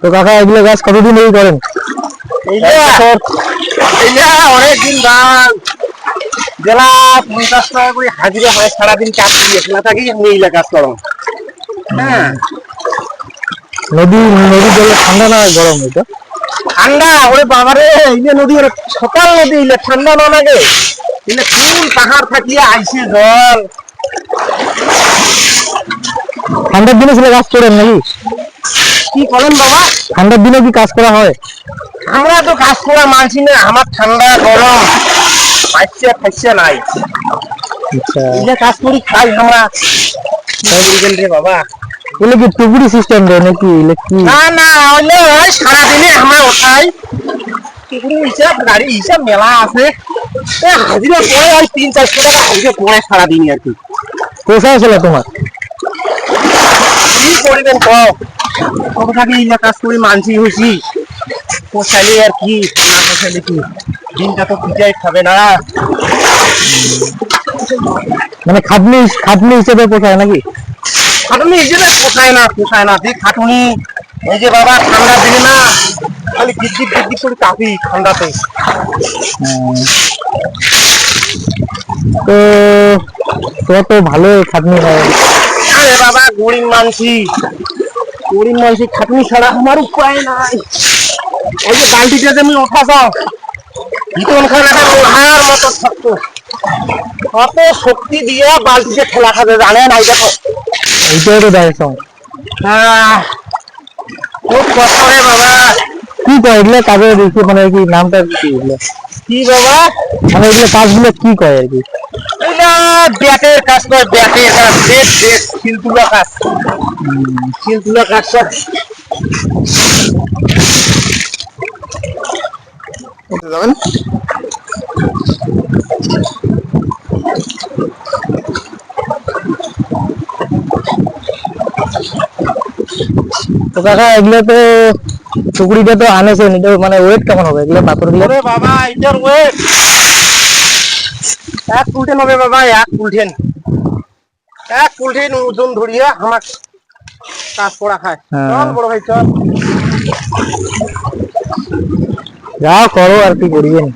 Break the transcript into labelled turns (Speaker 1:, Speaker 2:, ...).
Speaker 1: তো কাকা এগুলো গাছ কতদিন এই করেন?
Speaker 2: অনেকদিন গাছ জেলা 50 টাকা করে হাজিরা হয়, সারাদিন কাজ করিয়ে থাকি মহিলা কাজ করো। হ্যাঁ,
Speaker 1: নদীর জলে ঠান্ডা না গরম? এটা
Speaker 2: ঠান্ডা। ওরে বাবারে, এই যে নদী সকাল নদী ইলে ঠান্ডা না লাগে, ইলে কোন পাহাড় থাকিয়ে আইসে জল।
Speaker 1: ঠান্ডার দিনে ছিল কাজ করেন নাকি?
Speaker 2: কি করেন বাবা?
Speaker 1: ঠান্ডার দিনে কি কাজ করা হয়?
Speaker 2: আমরা তো কাজ করা মানছি না, আমার ঠান্ডা গরম খাইছে নাই।
Speaker 1: আচ্ছা,
Speaker 2: ইলে কাজ করি খাই আমরা। রে বাবা,
Speaker 1: এগুলো কি টুকুরি সিস্টেম দেয় নাকি?
Speaker 2: না না, হইলে সারাদিনে আমরা ওঠাই টুকুরি হিসাব, গাড়ি হিসাব মেলা আছে। হাজিরা পড়ে ওই 300-400 টাকা হাজিরা পড়ে সারাদিনই আর কি।
Speaker 1: পোষায় ছিল তোমার?
Speaker 2: কি করিবেন কও, কত থাকি ইলা কাজ করি মানছি হয়েছি, পোষাইলে আর কি, না পোষাইলে কি, দিনটা তো পিটাই খাবে না।
Speaker 1: মানে খাটনি হিসেবে পোষায় নাকি?
Speaker 2: খাটুনি হিসেবে পোষায় না যে খাটুনি। এই যে বাবা ঠান্ডা দিনে না খালি বিদ্যুৎ করে কাঁপি ঠান্ডাতে।
Speaker 1: তো তোরা তো ভালো খাটনি হয়।
Speaker 2: আরে বাবা, গরিব মানসি খাটুনি ছাড়া আমার উপায় নাই। এই যে বালতিটা তুমি ওঠাছ, ভিতনখান একটা লোহার মতো শক্ত, কত শক্তি দিয়ে বালতিতে ঠেলা খাবে জানেন? এই দেখো,
Speaker 1: এইটাই তো দেখো।
Speaker 2: খুব কষ্ট রে বাবা।
Speaker 1: কি কয় এগুলো কাজে দেখি, মানে কি নামটা কি এগুলো?
Speaker 2: কি বাবা?
Speaker 1: মানে এগুলো কাজগুলো কি কয় আর কি?
Speaker 2: এটা ব্যাটের কাজ করে, ব্যাটের কাজ, শিলতুলা কাজ, শিলতুলা কাজ করে।
Speaker 1: যাবেন তো কাকা, এগুলো তো টুকরিটা তো আনেছেন, এটা মানে ওয়েট কেমন হবে এগুলো পাথর গুলো?
Speaker 2: ওরে বাবা, এটার ওয়েট 1 কুইন্টাল হবে বাবা। 1 কুইন্টাল ওজন ধরিয়া আমার কাজ করা খায়। চল বড় ভাই চল,
Speaker 1: যা করো আর কি করিবেন।